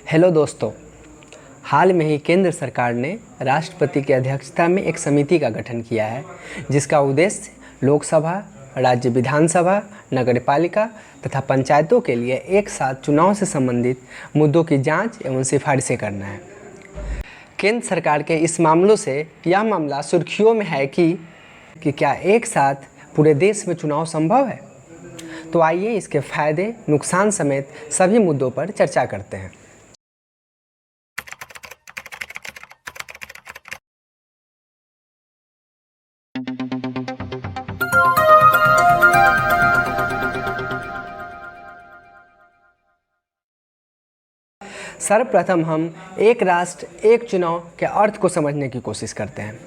Hello दोस्तों, हाल में ही केंद्र सरकार ने राष्ट्रपति की अध्यक्षता में एक समिति का गठन किया है, जिसका उद्देश्य लोकसभा, राज्य विधानसभा, नगरपालिका तथा पंचायतों के लिए एक साथ चुनाव से संबंधित मुद्दों की जांच एवं सिफारिशें करना है। केंद्र सरकार के इस मामलों से यह मामला सुर्खियों में है कि क्या एक साथ पूरे देश में चुनाव संभव है। तो आइए इसके फायदे, नुकसान समेत सभी मुद्दों पर चर्चा करते हैं। सर्वप्रथम हम एक राष्ट्र एक चुनाव के अर्थ को समझने की कोशिश करते हैं।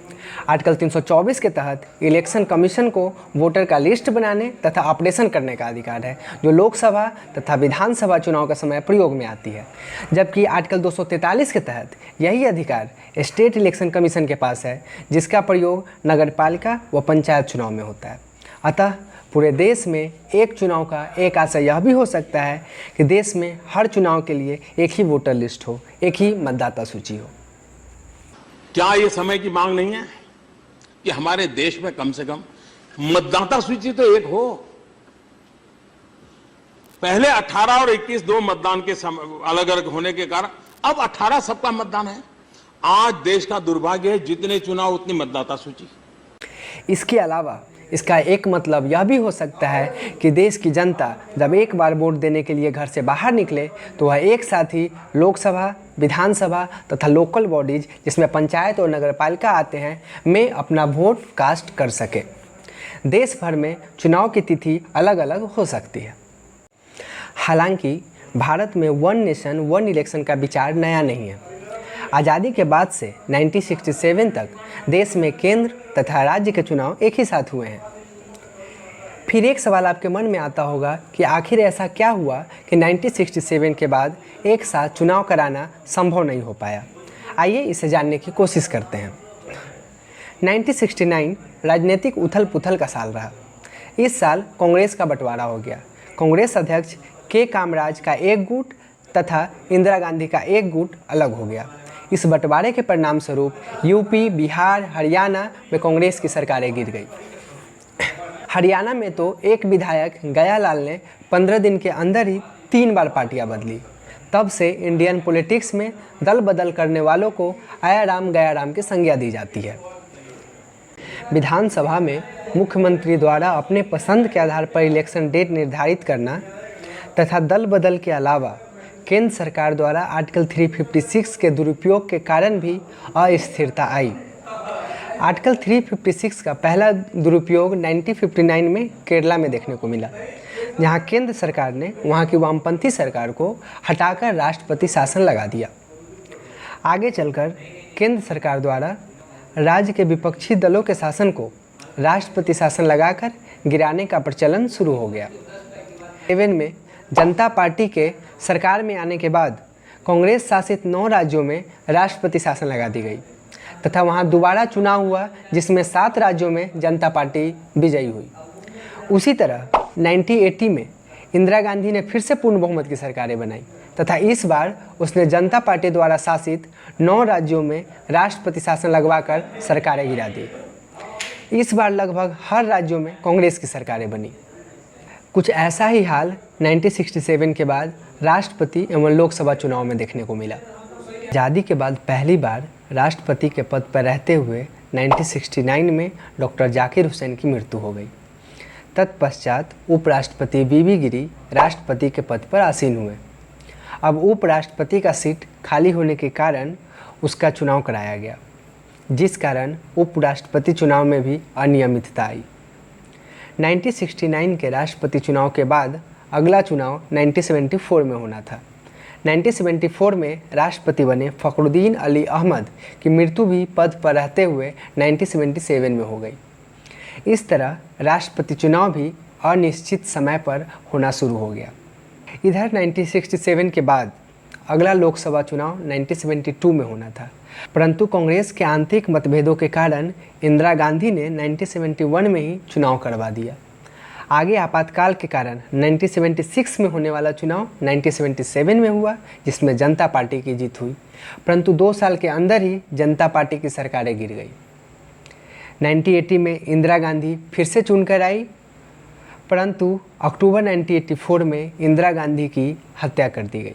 आर्टिकल 324 के तहत इलेक्शन कमीशन को वोटर का लिस्ट बनाने तथा ऑपरेशन करने का अधिकार है, जो लोकसभा तथा विधानसभा चुनाव का समय प्रयोग में आती है। जबकि आर्टिकल 243 के तहत यही अधिकार स्टेट इलेक्शन कमीशन के पास है, जिसका प्रयोग नगरपालिका व पंचायत चुनाव में होता है। अतः पूरे देश में एक चुनाव का एक आशय यह भी हो सकता है कि देश में हर चुनाव के लिए एक ही वोटर लिस्ट हो, एक ही मतदाता सूची हो। क्या ये समय की मांग नहीं है कि हमारे देश में कम से कम मतदाता सूची तो एक हो? पहले 18 और 21 दो मतदान के अलग अलग होने के कारण अब 18 सबका मतदान है। आज देश का दुर्भाग्य है, जितने चुनाव उतनी मतदाता सूची। इसके अलावा इसका एक मतलब यह भी हो सकता है कि देश की जनता जब एक बार वोट देने के लिए घर से बाहर निकले तो वह एक साथ ही लोकसभा, विधानसभा तथा लोकल बॉडीज, जिसमें पंचायत और नगरपालिका आते हैं, में अपना वोट कास्ट कर सके। देश भर में चुनाव की तिथि अलग अलग हो सकती है। हालांकि भारत में वन नेशन वन इलेक्शन का विचार नया नहीं है। आज़ादी के बाद से 1967 तक देश में केंद्र तथा राज्य के चुनाव एक ही साथ हुए हैं। फिर एक सवाल आपके मन में आता होगा कि आखिर ऐसा क्या हुआ कि 1967 के बाद एक साथ चुनाव कराना संभव नहीं हो पाया। आइए इसे जानने की कोशिश करते हैं। 1969 राजनीतिक उथल पुथल का साल रहा। इस साल कांग्रेस का बंटवारा हो गया। कांग्रेस अध्यक्ष के कामराज का एक गुट तथा इंदिरा गांधी का एक गुट अलग हो गया। इस बंटवारे के परिणाम स्वरूप यूपी, बिहार, हरियाणा में कांग्रेस की सरकारें गिर गई। हरियाणा में तो एक विधायक गयालाल ने 15 दिन के अंदर ही 3 बार पार्टियां बदली। तब से इंडियन पॉलिटिक्स में दल बदल करने वालों को आया राम गया राम की संज्ञा दी जाती है। विधानसभा में मुख्यमंत्री द्वारा अपने पसंद के आधार पर इलेक्शन डेट निर्धारित करना तथा दल बदल के अलावा केंद्र सरकार द्वारा आर्टिकल 356 के दुरुपयोग के कारण भी अस्थिरता आई। आर्टिकल 356 का पहला दुरुपयोग 1959 में केरला में देखने को मिला, जहां केंद्र सरकार ने वहां की वामपंथी सरकार को हटाकर राष्ट्रपति शासन लगा दिया। आगे चलकर केंद्र सरकार द्वारा राज्य के विपक्षी दलों के शासन को राष्ट्रपति शासन लगाकर गिराने का प्रचलन शुरू हो गया। 7 में जनता पार्टी के सरकार में आने के बाद कांग्रेस शासित 9 राज्यों में राष्ट्रपति शासन लगा दी गई तथा वहां दोबारा चुनाव हुआ, जिसमें 7 राज्यों में जनता पार्टी विजयी हुई। उसी तरह 1980 में इंदिरा गांधी ने फिर से पूर्ण बहुमत की सरकारें बनाई तथा इस बार उसने जनता पार्टी द्वारा शासित 9 राज्यों में राष्ट्रपति शासन लगवाकर सरकारें गिरा दी। इस बार लगभग हर राज्यों में कांग्रेस की सरकारें बनी। कुछ ऐसा ही हाल 1967 के बाद राष्ट्रपति एवं लोकसभा चुनाव में देखने को मिला। आज़ादी के बाद पहली बार राष्ट्रपति के पद पर रहते हुए 1969 में डॉक्टर जाकिर हुसैन की मृत्यु हो गई। तत्पश्चात उपराष्ट्रपति बीबी गिरी राष्ट्रपति के पद पर आसीन हुए। अब उपराष्ट्रपति का सीट खाली होने के कारण उसका चुनाव कराया गया, जिस कारण उपराष्ट्रपति चुनाव में भी अनियमितता आई। 1969 के राष्ट्रपति चुनाव के बाद अगला चुनाव 1974 में होना था। 1974 में राष्ट्रपति बने फखरुद्दीन अली अहमद की मृत्यु भी पद पर रहते हुए 1977 में हो गई। इस तरह राष्ट्रपति चुनाव भी अनिश्चित समय पर होना शुरू हो गया। इधर 1967 के बाद अगला लोकसभा चुनाव 1972 में होना था, परंतु कांग्रेस के आंतरिक मतभेदों के कारण इंदिरा गांधी ने 1971 में ही चुनाव करवा दिया। आगे आपातकाल के कारण 1976 में होने वाला चुनाव 1977 में हुआ, जिसमें जनता पार्टी की जीत हुई, परंतु 2 साल के अंदर ही जनता पार्टी की सरकारें गिर गई। 1980 में इंदिरा गांधी फिर से चुनकर आई, परंतु अक्टूबर 1984 में इंदिरा गांधी की हत्या कर दी गई।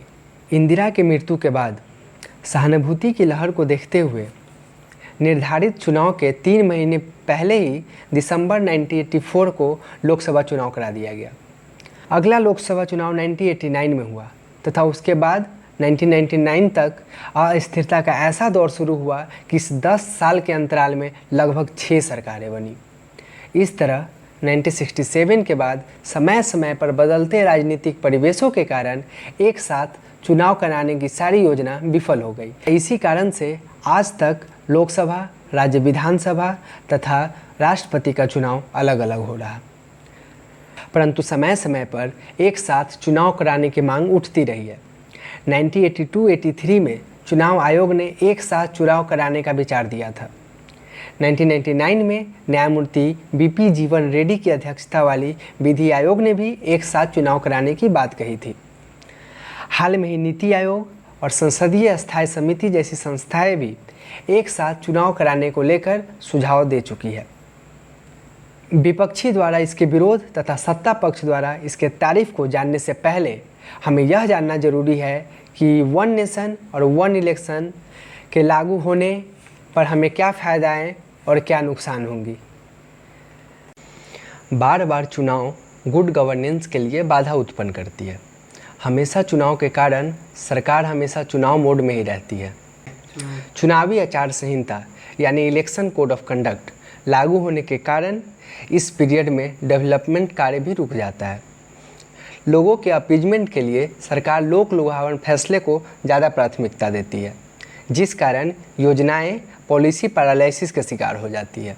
इंदिरा की मृत्यु के बाद सहानुभूति की लहर को देखते हुए निर्धारित चुनाव के 3 महीने पहले ही दिसंबर 1984 को लोकसभा चुनाव करा दिया गया। अगला लोकसभा चुनाव 1989 में हुआ तथा उसके बाद 1999 तक अस्थिरता का ऐसा दौर शुरू हुआ कि इस 10 साल के अंतराल में लगभग 6 सरकारें बनी। इस तरह 1967 के बाद समय समय पर बदलते राजनीतिक परिवेशों के कारण एक साथ चुनाव कराने की सारी योजना विफल हो गई। इसी कारण से आज तक लोकसभा, राज्य विधानसभा तथा राष्ट्रपति का चुनाव अलग अलग हो रहा, परंतु समय समय पर एक साथ चुनाव कराने की मांग उठती रही है। 1982-83 में चुनाव आयोग ने एक साथ चुनाव कराने का विचार दिया था। 1999 में न्यायमूर्ति बीपी जीवन रेड्डी की अध्यक्षता वाली विधि आयोग ने भी एक साथ चुनाव कराने की बात कही थी। हाल में ही नीति आयोग और संसदीय स्थायी समिति जैसी संस्थाएं भी एक साथ चुनाव कराने को लेकर सुझाव दे चुकी है। विपक्षी द्वारा इसके विरोध तथा सत्ता पक्ष द्वारा इसके तारीफ को जानने से पहले हमें यह जानना जरूरी है कि वन नेशन और वन इलेक्शन के लागू होने पर हमें क्या फ़ायदाएं और क्या नुकसान होंगी। बार बार चुनाव गुड गवर्नेंस के लिए बाधा उत्पन्न करती है। हमेशा चुनाव के कारण सरकार हमेशा चुनाव मोड में ही रहती है। चुनावी आचार संहिता यानी इलेक्शन कोड ऑफ कंडक्ट लागू होने के कारण इस पीरियड में डेवलपमेंट कार्य भी रुक जाता है। लोगों के अपीजमेंट के लिए सरकार लोक लुभावन फैसले को ज़्यादा प्राथमिकता देती है, जिस कारण योजनाएं पॉलिसी पैरालिसिस के शिकार हो जाती है।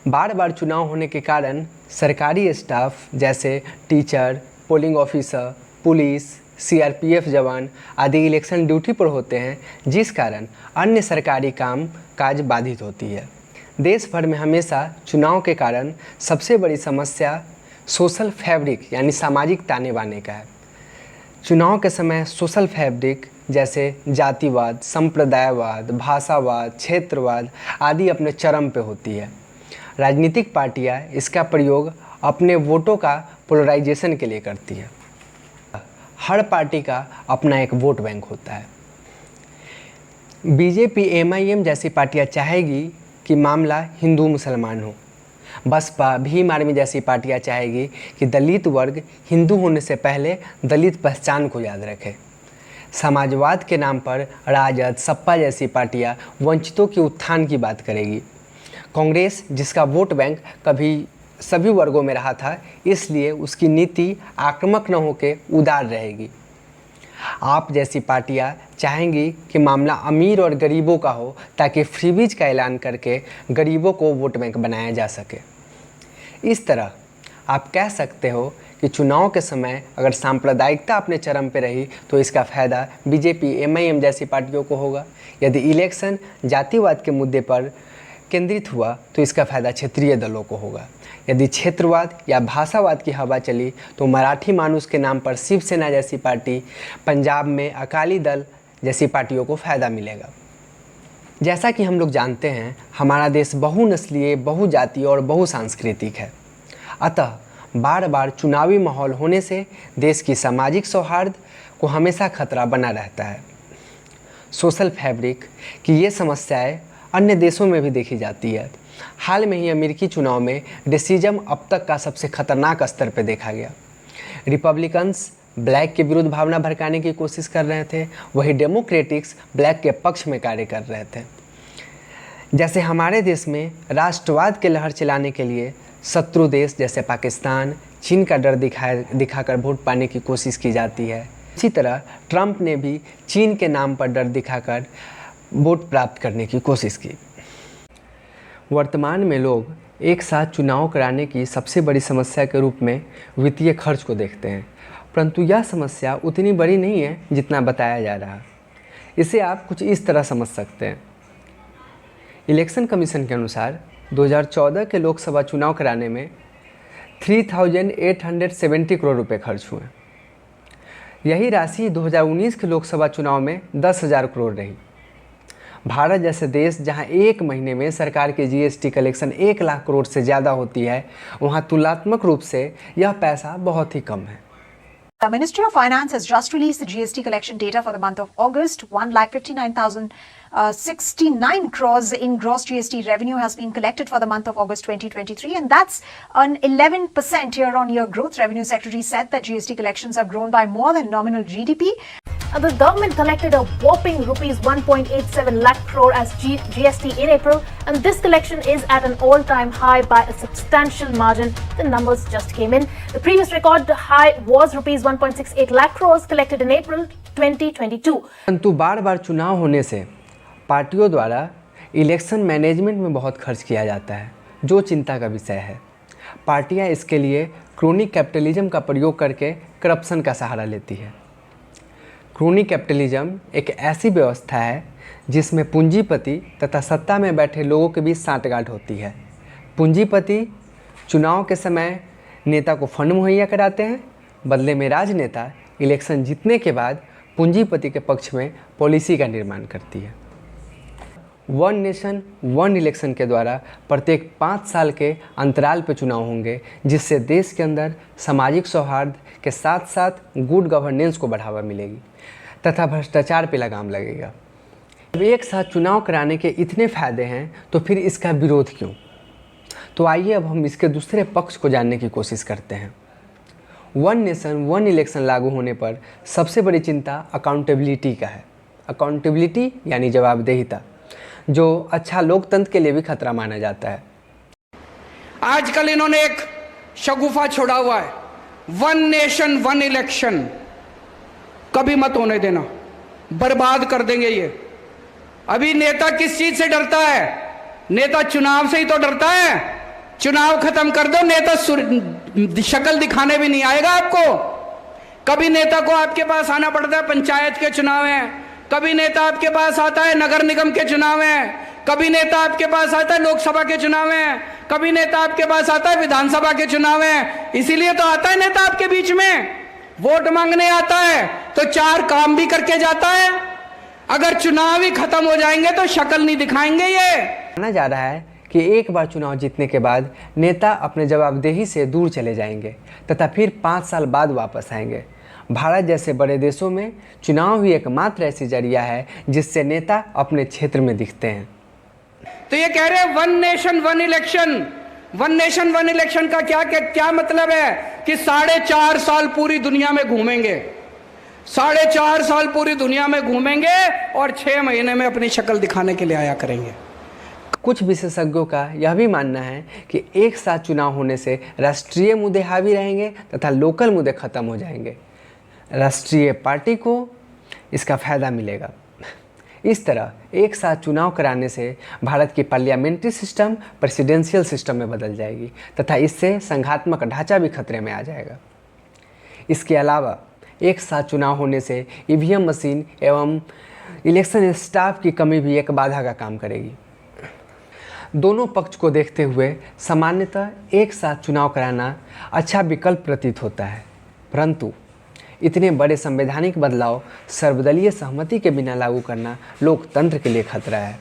बार बार चुनाव होने के कारण सरकारी स्टाफ जैसे teacher, polling officer, police, CRPF जवान आदि इलेक्शन ड्यूटी पर होते हैं, जिस कारण अन्य सरकारी काम काज बाधित होती है। देश भर में हमेशा चुनाव के कारण सबसे बड़ी समस्या सोशल फैब्रिक यानी सामाजिक ताने बाने का है। चुनाव के समय सोशल फैब्रिक जैसे जातिवाद, संप्रदायवाद, भाषावाद, क्षेत्रवाद आदि अपने चरम पे होती है। राजनीतिक पार्टियां इसका प्रयोग अपने वोटों का पोलराइजेशन के लिए करती है। हर पार्टी का अपना एक वोट बैंक होता है। बीजेपी, एमआईएम जैसी पार्टियां चाहेगी कि मामला हिंदू मुसलमान हो। बसपा, भीम आर्मी जैसी पार्टियां चाहेगी कि दलित वर्ग हिंदू होने से पहले दलित पहचान को याद रखे। समाजवाद के नाम पर राजद, सपा जैसी पार्टियां वंचितों के उत्थान की बात करेगी। कांग्रेस, जिसका वोट बैंक कभी सभी वर्गों में रहा था, इसलिए उसकी नीति आक्रामक न होकर उदार रहेगी। आप जैसी पार्टियां चाहेंगी कि मामला अमीर और गरीबों का हो, ताकि फ्रीबीज का ऐलान करके गरीबों को वोट बैंक बनाया जा सके। इस तरह आप कह सकते हो कि चुनाव के समय अगर सांप्रदायिकता अपने चरम पर रही तो इसका फ़ायदा बीजेपी, एमआईएम जैसी पार्टियों को होगा। यदि इलेक्शन जातिवाद के मुद्दे पर केंद्रित हुआ तो इसका फ़ायदा क्षेत्रीय दलों को होगा। यदि क्षेत्रवाद या भाषावाद की हवा चली तो मराठी मानुस के नाम पर शिवसेना जैसी पार्टी, पंजाब में अकाली दल जैसी पार्टियों को फ़ायदा मिलेगा। जैसा कि हम लोग जानते हैं, हमारा देश बहुनस्लीय, बहुजातीय और बहुसांस्कृतिक है। अतः बार बार चुनावी माहौल होने से देश की सामाजिक सौहार्द को हमेशा खतरा बना रहता है। सोशल फैब्रिक की ये समस्याएं अन्य देशों में भी देखी जाती है। हाल में ही अमेरिकी चुनाव में रेसिज्म अब तक का सबसे खतरनाक स्तर पर देखा गया। रिपब्लिकन्स ब्लैक के विरुद्ध भावना भड़काने की कोशिश कर रहे थे, वही डेमोक्रेटिक्स ब्लैक के पक्ष में कार्य कर रहे थे। जैसे हमारे देश में राष्ट्रवाद के लहर चलाने के लिए शत्रु देश जैसे पाकिस्तान, चीन का डर दिखाकर वोट पाने की कोशिश की जाती है, इसी तरह ट्रंप ने भी चीन के नाम पर डर दिखाकर वोट प्राप्त करने की कोशिश की। वर्तमान में लोग एक साथ चुनाव कराने की सबसे बड़ी समस्या के रूप में वित्तीय खर्च को देखते हैं, परंतु यह समस्या उतनी बड़ी नहीं है जितना बताया जा रहा है। इसे आप कुछ इस तरह समझ सकते हैं। इलेक्शन कमीशन के अनुसार 2014 के लोकसभा चुनाव कराने में 3,870 करोड़ रुपए खर्च हुए। यही राशि 2019 के लोकसभा चुनाव में 10,000 करोड़ रही। भारत जैसे देश जहां एक महीने में सरकार की जीएसटी कलेक्शन 1 लाख करोड़ से ज़्यादा होती है, वहां तुलनात्मक रूप से यह पैसा बहुत ही कम है। The Ministry of Finance has just released the GST collection data for the month of August. 1,59,069 crores in gross GST revenue has been collected for the month of August 2023, and that's an 11% year-on-year growth. Revenue Secretary said that GST collections have grown by more than nominal GDP. And the government collected a whopping rupees 1.87 lakh crore as GST in April, and this collection is at an all-time high by a substantial margin. The numbers just came in. The previous record high was rupees 1.68 lakh crores collected in April 2022. परंतु बार बार चुनाव होने से पार्टियों द्वारा election management में बहुत खर्च किया जाता है, जो चिंता का विषय है। पार्टियां इसके लिए क्रोनिक कैपिटलिज्म का प्रयोग करके करप्शन का सहारा लेती है। क्रोनिक कैपिटलिज्म एक ऐसी व्यवस्था है जिसमें पूंजीपति तथा सत्ता में बैठे लोगों के बीच सांठगांठ होती है। पूंजीपति चुनाव के समय नेता को फंड मुहैया कराते हैं, बदले में राजनेता इलेक्शन जीतने के बाद पूंजीपति के पक्ष में पॉलिसी का निर्माण करती है। वन नेशन वन इलेक्शन के द्वारा प्रत्येक 5 साल के अंतराल पर चुनाव होंगे, जिससे देश के अंदर सामाजिक सौहार्द के साथ साथ गुड गवर्नेंस को बढ़ावा मिलेगी तथा भ्रष्टाचार पर लगाम लगेगा। जब एक साथ चुनाव कराने के इतने फायदे हैं तो फिर इसका विरोध क्यों? तो आइए अब हम इसके दूसरे पक्ष को जानने की कोशिश करते हैं। वन नेशन वन इलेक्शन लागू होने पर सबसे बड़ी चिंता अकाउंटेबिलिटी का है। अकाउंटेबिलिटी यानी जवाबदेहिता, जो अच्छा लोकतंत्र के लिए भी खतरा माना जाता है। आजकल इन्होंने एक शगुफा छोड़ा हुआ है, वन नेशन वन इलेक्शन। कभी मत होने देना, बर्बाद कर देंगे ये। अभी नेता किस चीज से डरता है? नेता चुनाव से ही तो डरता है। चुनाव खत्म कर दो, नेता शक्ल दिखाने भी नहीं आएगा आपको। कभी नेता को आपके पास आना पड़ता है, पंचायत के चुनाव हैं, कभी नेता आपके पास आता है नगर निगम के चुनाव हैं, कभी नेता आपके पास आता है लोकसभा के चुनाव हैं, कभी नेता आपके पास आता है विधानसभा के चुनाव हैं। इसीलिए तो आता है नेता आपके बीच में, वोट मांगने आता है तो 4 काम भी करके जाता है। अगर चुनाव ही खत्म हो जाएंगे तो शक्ल नहीं दिखाएंगे। ये माना जा रहा है कि एक बार चुनाव जीतने के बाद नेता अपने जवाबदेही से दूर चले जाएंगे तथा फिर 5 साल बाद वापस आएंगे। भारत जैसे बड़े देशों में चुनाव ही एकमात्र ऐसी जरिया है जिससे नेता अपने क्षेत्र में दिखते हैं। तो ये कह रहे हैं one nation one election. One nation one election का क्या मतलब है कि 4.5 साल पूरी दुनिया में घूमेंगे, 4.5 साल पूरी दुनिया में घूमेंगे और 6 महीने में अपनी शक्ल दिखाने के लिए आया करेंगे। कुछ विशेषज्ञों का यह भी मानना है कि एक साथ चुनाव होने से राष्ट्रीय मुद्दे हावी रहेंगे तथा लोकल मुद्दे खत्म हो जाएंगे। राष्ट्रीय पार्टी को इसका फायदा मिलेगा। इस तरह एक साथ चुनाव कराने से भारत की पार्लियामेंट्री सिस्टम प्रेसिडेंशियल सिस्टम में बदल जाएगी तथा इससे संघात्मक ढांचा भी खतरे में आ जाएगा। इसके अलावा एक साथ चुनाव होने से ईवीएम मशीन एवं इलेक्शन स्टाफ की कमी भी एक बाधा का काम करेगी। दोनों पक्ष को देखते हुए सामान्यतः एक साथ चुनाव कराना अच्छा विकल्प प्रतीत होता है, परंतु इतने बड़े संवैधानिक बदलाव सर्वदलीय सहमति के बिना लागू करना लोकतंत्र के लिए खतरा है।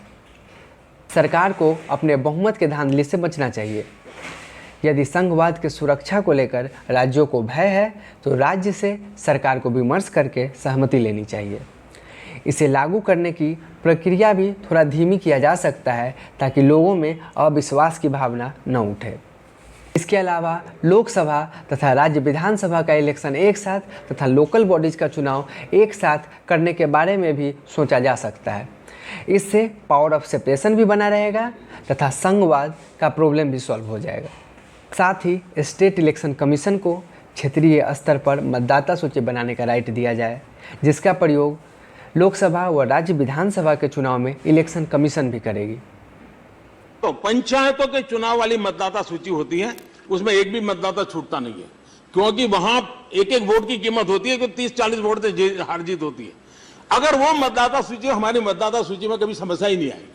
सरकार को अपने बहुमत के धांधली से बचना चाहिए। यदि संघवाद के सुरक्षा को लेकर राज्यों को भय है तो राज्य से सरकार को विमर्श करके सहमति लेनी चाहिए। इसे लागू करने की प्रक्रिया भी थोड़ा धीमी किया जा सकता है ताकि लोगों में अविश्वास की भावना न उठे। इसके अलावा लोकसभा तथा राज्य विधानसभा का इलेक्शन एक साथ तथा लोकल बॉडीज का चुनाव एक साथ करने के बारे में भी सोचा जा सकता है। इससे पावर ऑफ सेपरेशन भी बना रहेगा तथा संघवाद का प्रॉब्लम भी सॉल्व हो जाएगा। साथ ही स्टेट इलेक्शन कमीशन को क्षेत्रीय स्तर पर मतदाता सूची बनाने का राइट दिया जाए, जिसका प्रयोग लोकसभा व राज्य विधानसभा के चुनाव में इलेक्शन कमीशन भी करेगी। तो पंचायतों के चुनाव वाली मतदाता सूची होती है, उसमें एक भी मतदाता छूटता नहीं है, क्योंकि वहां एक एक वोट की कीमत होती है कि 30-40 वोट से हार जीत होती है। अगर वो मतदाता सूची हमारी मतदाता सूची में कभी समस्या ही नहीं आएगी।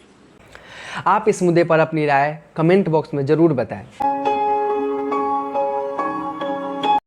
आप इस मुद्दे पर अपनी राय कमेंट बॉक्स में जरूर बताएं।